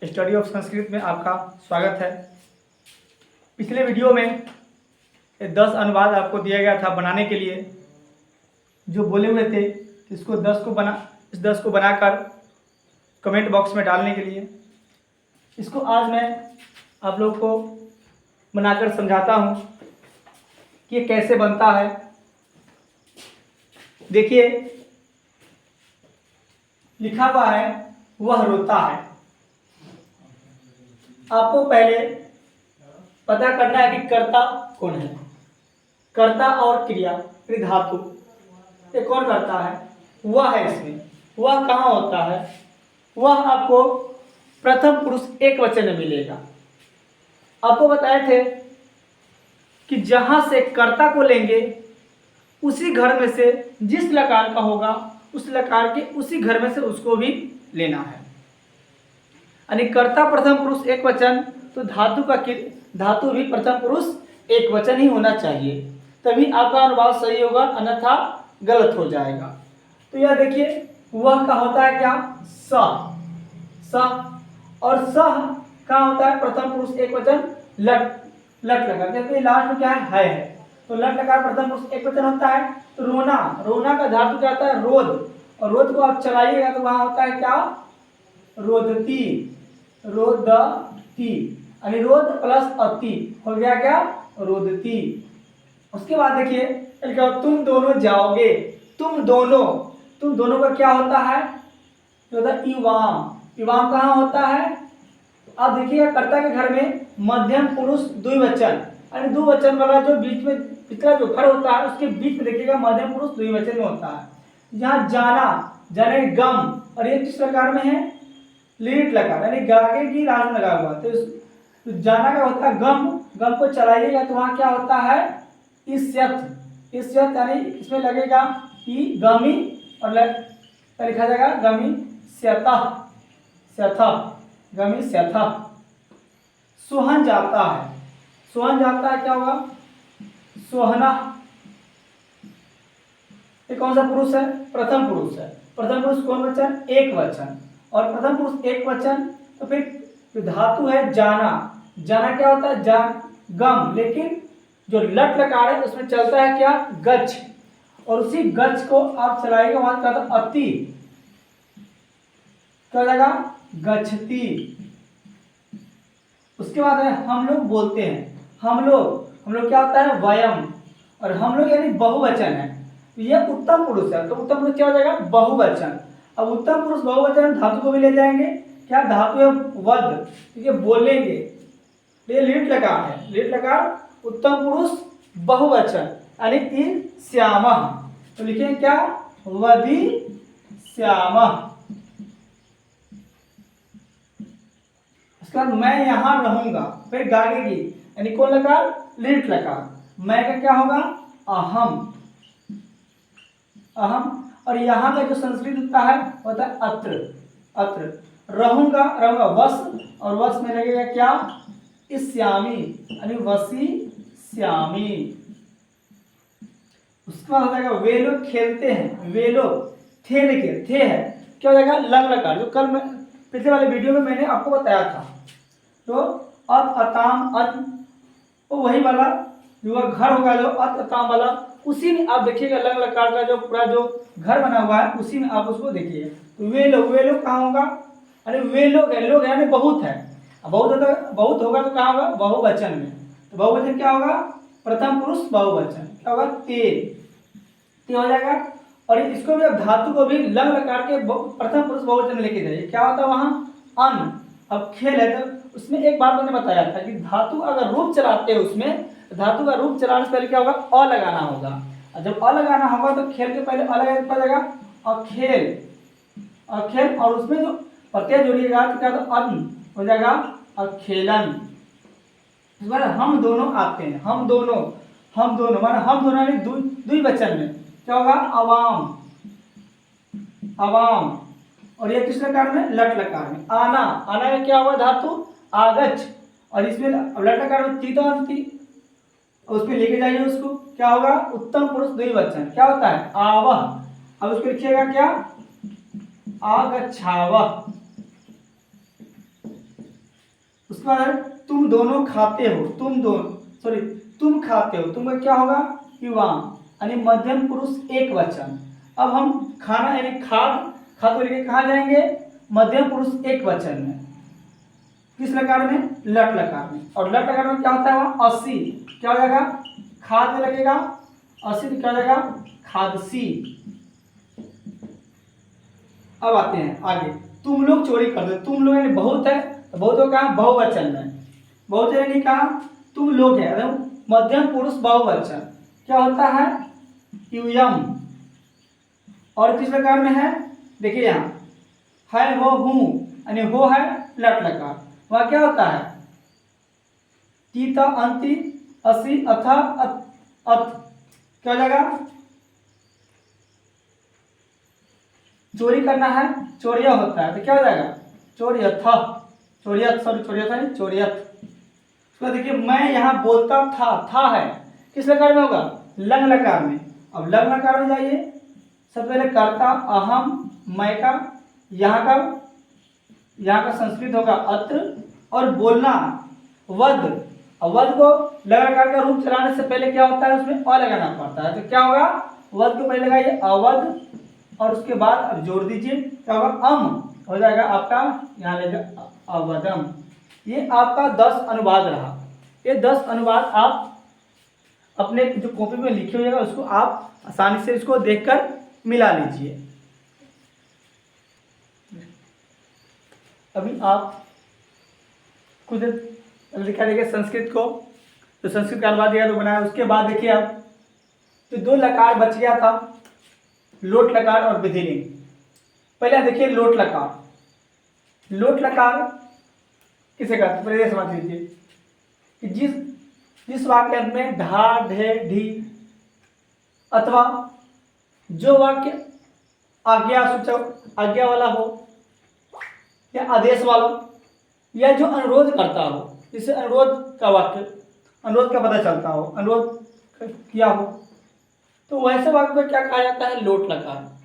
Study of Sanskrit में आपका स्वागत है। पिछले वीडियो में 10 अनुवाद आपको दिया गया था बनाने के लिए, जो बोले हुए थे कि इस 10 को बनाकर कमेंट बॉक्स में डालने के लिए। इसको आज मैं आप लोग को बनाकर समझाता हूँ कि ये कैसे बनता है। देखिए, लिखा हुआ है वह रोता है। आपको पहले पता करना है कि कर्ता कौन है। कर्ता और क्रिया फिर धातु, ये कौन करता है? वह है। इसमें वह कहाँ होता है? वह आपको प्रथम पुरुष एक वचन में मिलेगा। आपको बताए थे कि जहां से कर्ता को लेंगे उसी घर में से जिस लकार का होगा उस लकार के उसी घर में से उसको भी लेना है। यानी कर्ता प्रथम पुरुष एक वचन, तो धातु भी प्रथम पुरुष एक वचन ही होना चाहिए, तभी आपका अनुवाद सही होगा, अन्यथा गलत हो जाएगा। तो यह देखिए, वह का होता है क्या? स। और सह का होता है प्रथम पुरुष एक वचन लट लकार, जैसे लास्ट में क्या है। तो लट लकार प्रथम पुरुष एक वचन होता है। तो रोना का धातु जाता है रोध, और रोध को आप चलाइएगा तो वहां होता है क्या? रोदती। यानी रोध प्लस अति हो गया क्या? रोदती। उसके बाद देखिए, तुम दोनों जाओगे। तुम दोनों का क्या होता है? युवाम कहाँ होता है? आप देखिएगा, कर्ता के घर में मध्यम पुरुष द्विवचन, यानी द्विवचन वाला जो बीच में पिछला जो घर होता है उसके बीच में देखिएगा मध्यम पुरुष द्विवचन में होता है। यहाँ जाने गम, और ये किस प्रकार में है? लीट लकार, यानी गागे की राम लगा हुआ। तो जाना का होता है गम को चलाइएगा तो वहां क्या होता है? इस्यथ, यानी इसमें लगेगा कि गमी, और लिखा जाएगा गमी स्यथा। सोहन जाता है, क्या होगा? सोहना। ये कौन सा पुरुष है? प्रथम पुरुष है। प्रथम पुरुष कौन वचन? एक वचन। और प्रथम पुरुष एक वचन, तो फिर धातु है जाना क्या होता है? गम, लेकिन जो लट लकार है उसमें चलता है क्या? गच्छ, और उसी गच्छ को आप चलाएगा वहां क्या होता? अति, क्या हो जाएगा? गच्छति। उसके बाद है हम लोग बोलते हैं। हम लोग क्या होता है? वयम, और हम लोग यानी बहुवचन है। यह उत्तम पुरुष है, तो उत्तम पुरुष क्या हो जाएगा? बहुवचन। अब उत्तम पुरुष बहुवचन धातु को भी ले जाएंगे। क्या धातु है? वद, ठीक है, बोलेंगे। ये लीट लकार है। लीट लकार उत्तम पुरुष बहुवचन, यानी तीन श्यामः, तो लिखेंगे क्या? वदी श्यामः। उसके बाद मैं यहां रहूंगा, फिर गागेगी, यानी कौन लकार? लीट लकार। मैं का क्या होगा? अहम। और यहाँ का जो संस्कृत होता है होता है अत्र। रहूंगा वस, और वस में लगेगा क्या? इस्यामी, यानी वसी श्यामी। उसके बाद हो जाएगा वे लोग खेलते हैं। वे लोग थे है, क्या हो जाएगा? लंग लकार, जो कल मैं पिछले वाले वीडियो में मैंने आपको बताया था। तो अताम अन, वो वही वाला जो घर होगा, जो अताम वाला, उसी में आप देखिएगा लंग लकार का जो पूरा जो घर बना हुआ है उसी में आप उसको देखिएगा। तो वे लोग कहाँ होगा? अरे वे लोग है, यानी बहुत है। बहुत होगा तो कहाँ होगा? बहुवचन में। तो बहुवचन क्या होगा? प्रथम पुरुष बहुवचन, क्या होगा? ते हो जाएगा। और इसको भी, अब धातु को भी लंग लकार के प्रथम पुरुष बहुवचन में लेके जाइए, क्या होता है वहां? अन। अब खेल है, तो उसमें एक बार मैंने बताया था कि धातु अगर रूप चलाते हैं उसमें, धातु का रूप चलाने से पहले क्या होगा? अ लगाना होगा। और जब अ लगाना होगा तो खेल के पहले अ लगा जाएगा, और खेल, और उसमें जो प्रत्यय जोड़िएगा तो क्या होगा? अन हो जाएगा, और खेलन। इस बार हम दोनों आते हैं। हम दोनों माना हम दोनों यानी द्विवचन में क्या होगा? अवाम। और ये किस लकार में? लट लकार में। आना में क्या होगा? धातु आगच्छ, और इसमें लट लकार में तीता अंति, उसमें लेके जाइए उसको, क्या होगा? उत्तम पुरुष द्विवचन, क्या होता है? आवह। अब उसको लिखिएगा क्या? आगच्छावह। उसके बाद तुम दोनों खाते हो, तुम खाते हो, तुम का क्या होगा युवाम, यानी मध्यम पुरुष एक वचन। अब हम खाना यानी खाद को लेके कहाँ जाएंगे, मध्यम पुरुष एक वचन में, किस लकार में, लट लकार में। और लट लकार में क्या होता है वहाँ 80, क्या हो जाएगा खाद में लगेगा 80 तो क्या हो जाएगा खादसी। अब आते हैं आगे, तुम लोग चोरी कर दो, तुम लोग यानी बहुत है तो बहुत को कहा बहुवचन में, बहुवचन यानी कहा तुम लोग है, मध्यम पुरुष बहुवचन क्या होता है यूयम। और किस प्रकार में है, देखिए यहाँ है हो हूँ, यानी हो है लट लकार, वह क्या होता है तीता अंति असी अथा अथ, क्या हो जाएगा चोरी करना है चोरिया होता है तो क्या हो जाएगा चोरियथ, चोरियथ। तो देखिए मैं यहाँ बोलता था है किस लकार में होगा लंग लकार में। अब लंग लकार में जाइए, सबसे पहले कर्ता अहम, मैं का, यहाँ का संस्कृत होगा अत्र, और बोलना वध। अब वध को लकार का रूप चलाने से पहले क्या होता है उसमें अ लगाना पड़ता है, तो क्या होगा वध को पहले लगाइए अवध, और उसके बाद अब जोड़ दीजिए क्या होगा अम, हो जाएगा आपका यहाँ लेगा अवधम। ये आपका 10 अनुवाद रहा। ये 10 अनुवाद आप अपने जो कॉपी में लिखे हुएगा उसको आप आसानी से इसको देखकर मिला लीजिए। अभी आप खुद लिखा देखिए संस्कृत को, तो संस्कृत का अनुवाद दिया तो बनाया। उसके बाद देखिए आप तो 2 लकार बच गया था, लोट लकार और विधिलिंग। पहले देखिए लोट लकार। लोट लकार किसे कहते हैं पहले समझ लीजिए कि जिस वाक्य में ढा ढे ढी अथवा जो वाक्य आज्ञा सूचक आज्ञा वाला हो या आदेश वाला या जो अनुरोध करता हो, जिसे अनुरोध का वाक्य, अनुरोध का पता चलता हो, अनुरोध किया हो, तो वैसे वाक्य को क्या कहा जाता है लोट लकार।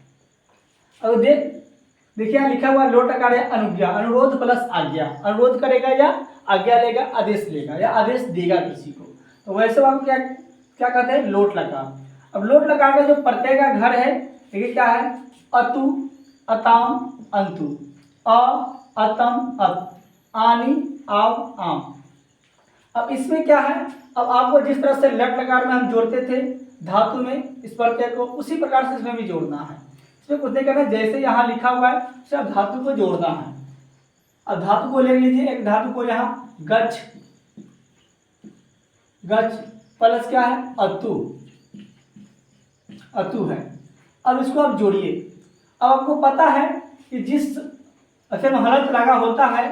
अगर देखिए यहाँ लिखा हुआ लोट लकार है अनुज्ञा, अनुरोध प्लस आज्ञा, अनुरोध करेगा या आज्ञा लेगा, आदेश लेगा या आदेश देगा किसी को, तो वैसे वाक्य क्या कहते हैं लोट लकार। अब लोट लकार का जो प्रत्यय का घर है देखिए क्या है अतु, अताम, अंतु, अ, अतम, अत, आनी, आव, आम। अब इसमें क्या है, अब आपको जिस तरह से लट लकार में हम जोड़ते थे धातु में इस प्रत्यय को, उसी प्रकार से इसमें भी जोड़ना है। इसमें कुछ नहीं करना है, जैसे यहाँ लिखा हुआ है सिर्फ धातु को जोड़ना है। अब धातु को ले लीजिए, एक धातु को यहाँ गच्छ, गच्छ प्लस क्या है अतु, अतु है। अब इसको आप जोड़िए। अब आपको पता है कि जिस अक्षर में हलंत लगा होता है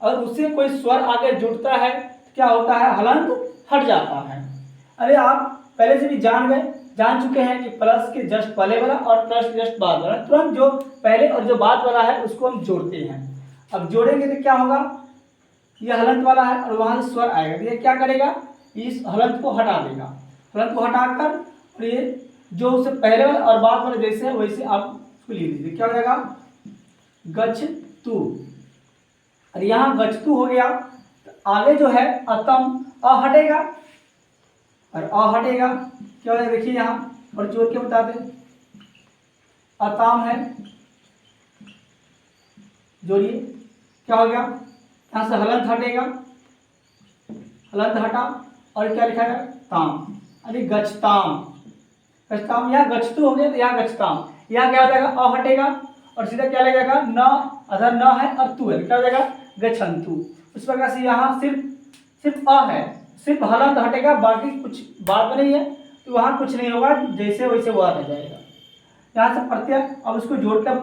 और उससे कोई स्वर आगे जुड़ता है क्या होता है हलंत हट जाता है। अरे आप पहले से भी जान चुके हैं कि प्लस के जस्ट पहले वाला और प्लस के जस्ट बाद वाला, तुरंत जो पहले और जो बाद वाला है उसको हम जोड़ते हैं। अब जोड़ेंगे तो क्या होगा, ये हलंत वाला है और वहां से स्वर आएगा, तो ये क्या करेगा इस हलंत को हटा देगा, हलंत को हटाकर और ये जो उससे पहले वाला और बाद वाला जैसे है वैसे आप उसको लिख दीजिए, क्या हो जाएगा गच्छ तू। और यहाँ गच्छ तू हो गया, तो आगे जो है अतम अ हटेगा और अ हटेगा क्या हो जाएगा देखिए यहाँ और जोड़ के बता दें अताम है, जोड़िए क्या हो गया यहाँ से हलंत हटेगा, हलंत हटा और क्या लिखा है ताम, अरे गच्छताम, गच्छताम यहाँ गच्छतु हो गया तो यहाँ गच्छताम, यहाँ क्या हो जाएगा अ हटेगा और सीधा क्या लगेगा न, अधर न है और तू है, क्या हो जाएगा गच्छन्तु। उस प्रकार से यहाँ सिर्फ अ है, सिर्फ हलंत हटेगा, बाकी कुछ बात नहीं है, तो वहाँ कुछ नहीं होगा, जैसे वैसे वो रह जाएगा। यहाँ से प्रत्यय अब उसको जोड़कर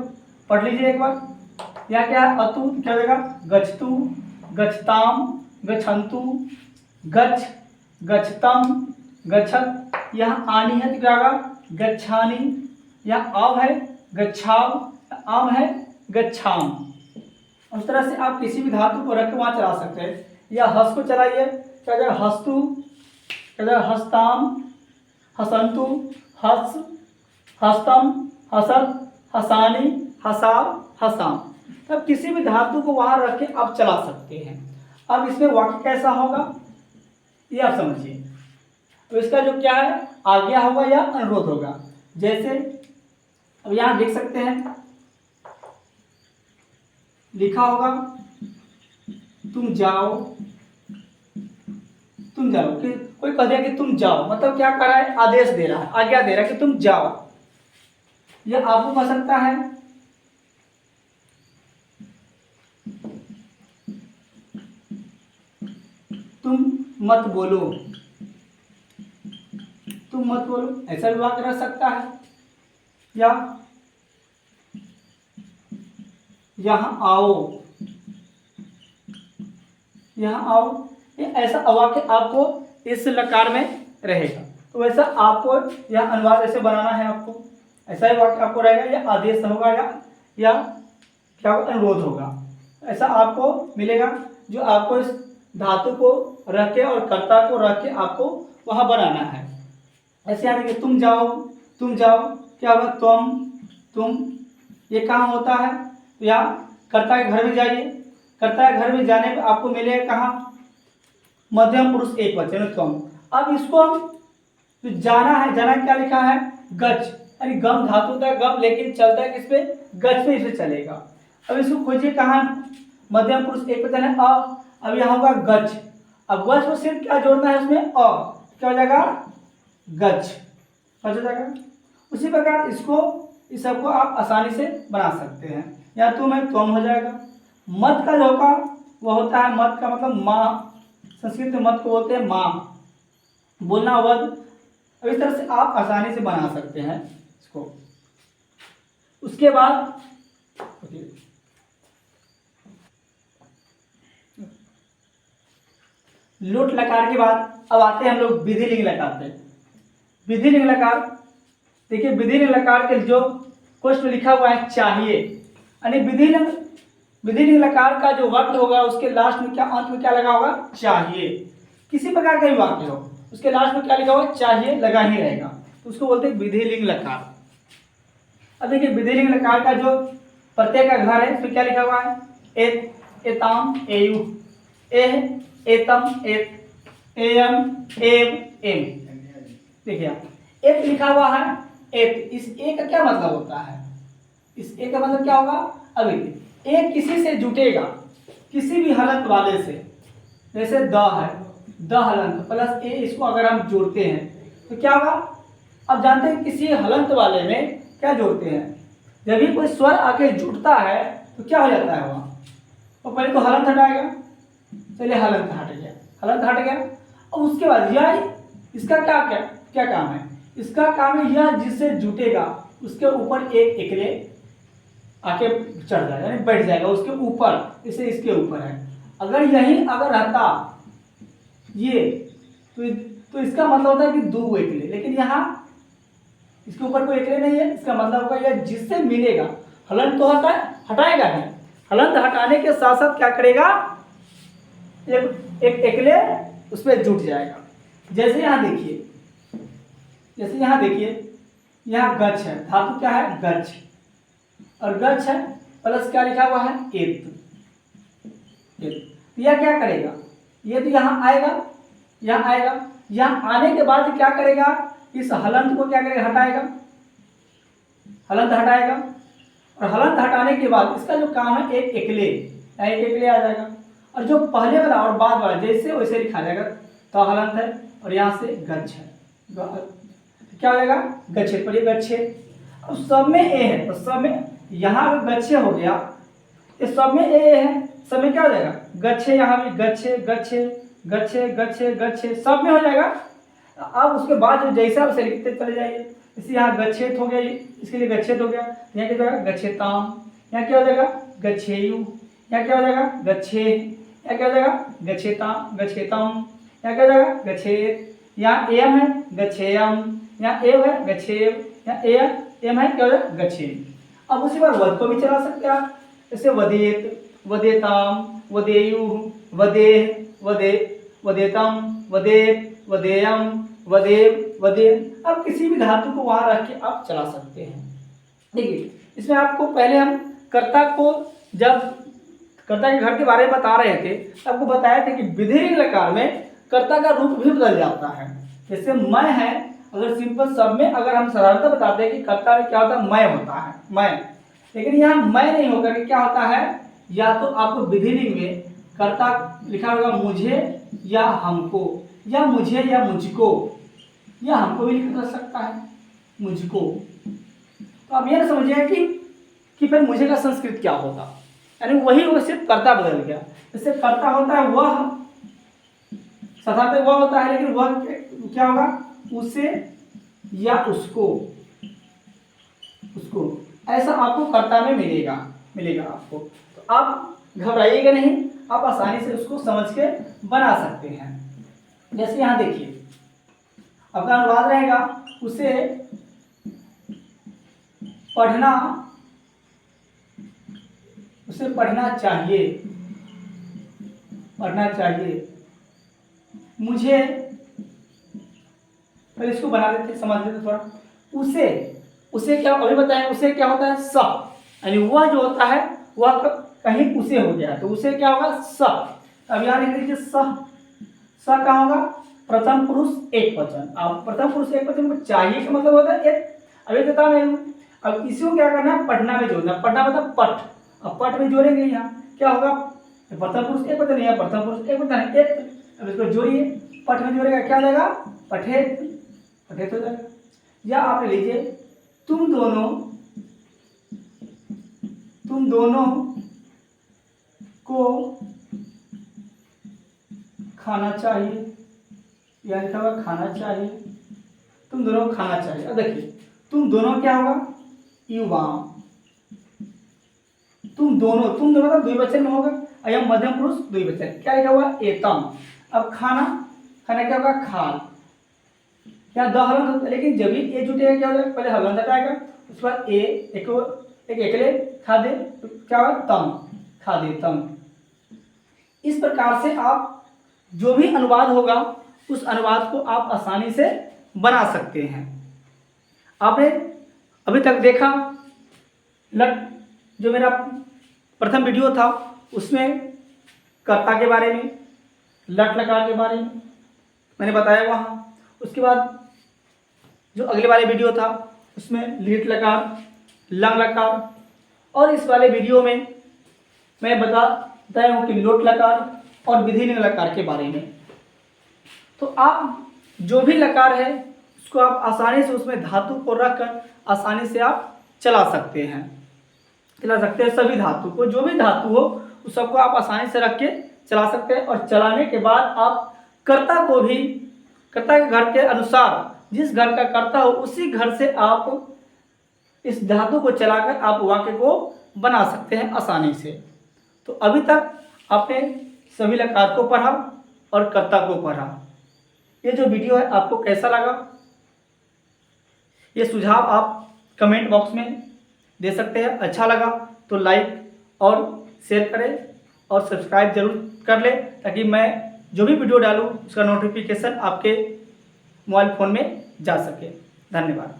पढ़ लीजिए एक बार। यहाँ क्या है अतु, क्या हो जाएगा गच्छतु, गच्छताम, गच्छन्तु, गच्छ, गच्छतम, गच्छत। यहाँ आनी है तो क्या होगा गच्छानी, यहाँ आव है गच्छाव, आम है गच्छाम। उस तरह से आप किसी भी धातु को रख के वहाँ चला सकते हैं। या हस को चलाइए, क्या जाएगा हस्तु, क्या जाएगा हस्ताम, हसंतु, हस, हस्तम, हसत, हसानी, हसाव, हसाम। तब किसी भी धातु को वहाँ रख के आप चला सकते हैं। अब इसमें वाक्य कैसा होगा ये आप समझिए। तो इसका जो क्या है आज्ञा होगा या अनुरोध होगा। जैसे अब यहाँ देख सकते हैं लिखा होगा तुम जाओ, तुम जाओ कि कोई कह दिया कि तुम जाओ, मतलब क्या कर रहा है आदेश दे रहा है, आज्ञा दे रहा है कि तुम जाओ। यह आपको कह सकता है तुम मत बोलो, तुम मत बोलो, ऐसा भी वाक्य रह सकता है। या यहां आओ, यहां आओ, ये ऐसा वाक्य आपको इस लकार में रहेगा। तो वैसा आपको यह अनुवाद ऐसे बनाना है, आपको ऐसा ही वाक्य आपको रहेगा, या आदेश होगा या क्या होगा अनुरोध होगा। ऐसा आपको मिलेगा जो आपको इस धातु को रख के और कर्ता को रख के आपको वहां बनाना है। ऐसे यहाँ देखिए तुम जाओ, तुम जाओ क्या होगा तुम, ये कहाँ होता है तो यहाँ कर्ता के घर में जाइए, कर्ता के घर में जाने पर आपको मिलेगा कहाँ मध्यम पुरुष एक वचन तुम। अब इसको हम तो जाना है, जाना क्या लिखा है गच, यानी गम धातु था गम, लेकिन चलता है किस पे गच पे, इसे चलेगा। अब इसको खोजिए कहाँ मध्यम पुरुष एक वचन है अ, अब यहाँ होगा गच। अब गच में सिर्फ क्या जोड़ना है उसमें अ, क्या हो जाएगा गच, हो जाएगा। उसी प्रकार इसको इस सबको आप आसानी से बना सकते हैं। या तुम है तुम हो जाएगा। मत का जो होगा वह होता है, मत का मतलब माँ, संस्कृत में मत को बोलते हैं माँ, बोलना वध। अब इस तरह से आप आसानी से बना सकते हैं इसको। उसके बाद लोट लकार के बाद अब आते हैं हम लोग विधि लिंग लकार पे। विधि लिंग लकार देखिए, विधि लिंग लकार के जो क्वेश्चन लिखा हुआ है चाहिए, यानी विधि लिंग लकार का जो वाक्य होगा उसके लास्ट में क्या, अंत में क्या लगा होगा चाहिए। किसी प्रकार का भी वाक्य हो उसके लास्ट में क्या लिखा होगा चाहिए लगा ही रहेगा, तो उसको बोलते हैं विधि लिंग लकार। अब देखिए विधि लिंग लकार का जो प्रत्यय का घर है उसमें क्या लिखा हुआ है एताम एयु, एतम एत, एयम एव एम। देखिए एक लिखा हुआ है एक, इस एक का क्या मतलब होता है, इस एक का मतलब क्या होगा, अभी एक किसी से जुटेगा, किसी भी हलंत वाले से, जैसे द है द हलंत प्लस ए, इसको अगर हम जोड़ते हैं तो क्या होगा। अब जानते हैं किसी हलंत वाले में क्या जोड़ते हैं, जब भी कोई स्वर आके जुटता है तो क्या हो जाता है वहाँ, तो पहले तो हलंत हटाएगा, चलिए हलंत हट गया, हलंत हट गया। और उसके बाद यह इसका क्या क्या क्या काम है, इसका काम है यह जिससे जुटेगा उसके ऊपर एक एकले आके चढ़ जाएगा, यानी बैठ जाएगा उसके ऊपर, इसे इसके ऊपर है। अगर यही अगर रहता ये तो इसका मतलब होता है कि दो एकले, लेकिन यहाँ इसके ऊपर कोई एकले नहीं है, इसका मतलब होगा यह जिससे मिलेगा। हलंत तो हटाएगा है, हलंत हटाने के साथ साथ क्या करेगा, एक एकले उस पर जुट जाएगा। जैसे यहाँ देखिए, जैसे यहाँ देखिए यहाँ गच है, धातु क्या है गच, और गच है प्लस क्या लिखा हुआ है एत, यह क्या करेगा, ये तो यहाँ आएगा, यहाँ आएगा, यहाँ आने के बाद क्या करेगा, इस हलंत को क्या करेगा हटाएगा, हलंत हटाएगा। और हलंत हटाने के बाद इसका जो काम है एक एकले, एक एकले आ जाएगा। और जो पहले वाला और बाद वाला जैसे वैसे लिखा जाएगा, तो हलंत है और यहाँ से गच्छ है, क्या हो जाएगा गच्छे, पर ये गच्छे। अब सब में ए है तो सब में यहाँ गच्छे हो गया, इस सब में ए है, सब में क्या हो जाएगा गच्छे, यहाँ भी गच्छे गच्छे गच्छे गच्छे गच्छे, सब में हो जाएगा। अब उसके बाद जो जैसा उसे लिखते चले जाइए, इसे यहाँ गच्छेत हो गया, इसके लिए गच्छेत हो गया, यहाँ क्या हो जाएगा गच्छेताम, यहाँ क्या हो जाएगा गच्छेयु, यहाँ क्या हो जाएगा गच्छे, यहाँ क्या हो जाएगा गच्छेताम गच्छेतम, यहाँ क्या हो जाएगा गच्छेत, यहाँ एम है गच्छेयम, यहाँ एव है गच्छेव, यहाँ एम है क्या हो जाएगा गच्छेव। अब उसी बार वध को भी चला सकते हैं आप, जैसे वदेत वदेताम वदेयु वदेह वदे वदेतम वदेत वदेयम वदेव वदेव। अब किसी भी धातु को वहां रख के आप चला सकते हैं। देखिए इसमें आपको पहले हम कर्ता को जब कर्ता के घर के बारे में बता रहे थे, आपको बताया था कि विधिलिंग लकार में कर्ता का रूप भी बदल जाता है। जैसे मैं है, अगर सिंपल शब्द में अगर हम साधारणतः बताते हैं कि कर्ता में क्या होता है, मैं होता है, मैं, लेकिन यहाँ मैं नहीं होकर के क्या होता है, या तो आपको विधिलिंग में कर्ता लिखा होगा मुझे या हमको, या मुझे या मुझको, या हमको भी लिखा जा सकता है मुझको। तो आप ये ना समझिए कि फिर मुझे का संस्कृत क्या होगा, यानी वही वो सिर्फ कर्ता बदल गया। जैसे कर्ता होता है वह, साधारणतः वह होता है, लेकिन वह क्या होगा, उसे या उसको, उसको, ऐसा आपको कर्ता में मिलेगा आपको। तो आप घबराइएगा नहीं, आप आसानी से उसको समझ के बना सकते हैं। जैसे यहाँ देखिए, आपका अनुवाद रहेगा उसे पढ़ना चाहिए, मुझे, पहले इसको बना लेते, समझ लेते थोड़ा। उसे क्या अभी बताएं, उसे क्या होता है, स, यानी वह जो होता है वह कहीं उसे हो गया, तो उसे क्या होगा, स। अब यहाँ लिख लीजिए स क्या होगा, प्रथम पुरुष एक वचन। अब प्रथम पुरुष एक वचन को चाहिए का मतलब होता है एक, अभी देता मैं। अब इसी को क्या करना है, पढ़ना में जोड़ना, पढ़ना मतलब पठ, अब पठ में जोड़ेंगे, यहाँ क्या होगा, प्रथम पुरुष एक वचन, यहाँ प्रथम पुरुष एक वचन है एक, अब इसको जोड़िए, पठ में जोड़ेगा क्या हो जाएगा, पठेत हो जाएगा। या आप ले लीजिए तुम दोनों को खाना चाहिए, या लिखा हुआ खाना चाहिए, तुम दोनों को खाना चाहिए। अब देखिए तुम दोनों क्या होगा, युवा, तुम दोनों तो द्विवचन में होगा, अयम मध्यम पुरुष द्विवचन, क्या लिखा हुआ, एतम। अब खाना क्या होगा, खाल, यहाँ द हलंत, लेकिन जब भी ए जुटेगा क्या हो जाएगा, पहले हलंत हटाएगा, उसके बाद एक एकले खादे, तो क्या होगा, तम, खादे तम। इस प्रकार से आप जो भी अनुवाद होगा उस अनुवाद को आप आसानी से बना सकते हैं। आपने अभी तक देखा जो मेरा प्रथम वीडियो था उसमें कर्ता के बारे में, लट लकार के बारे में मैंने बताया वहाँ। उसके बाद जो अगले वाले वीडियो था उसमें लीट लकार, लंग लकार, और इस वाले वीडियो में मैं बताया हूँ कि लोट लकार और विधिलिंग लकार के बारे में। तो आप जो भी लकार है उसको आप आसानी से उसमें धातु को रखकर आसानी से आप चला सकते हैं, सभी धातु को, जो भी धातु हो उस सबको आप आसानी से रख के चला सकते हैं। और चलाने के बाद आप कर्ता को भी कर्ता के घर के अनुसार, जिस घर का कर्ता हो उसी घर से आप इस धातु को चलाकर आप वाक्य को बना सकते हैं आसानी से। तो अभी तक आपने सभी लकार को पढ़ा और कर्ता को पढ़ा। ये जो वीडियो है आपको कैसा लगा, ये सुझाव आप कमेंट बॉक्स में दे सकते हैं। अच्छा लगा तो लाइक और शेयर करें और सब्सक्राइब जरूर कर लें, ताकि मैं जो भी वीडियो डालूँ उसका नोटिफिकेशन आपके मोबाइल फ़ोन में जा सके। धन्यवाद।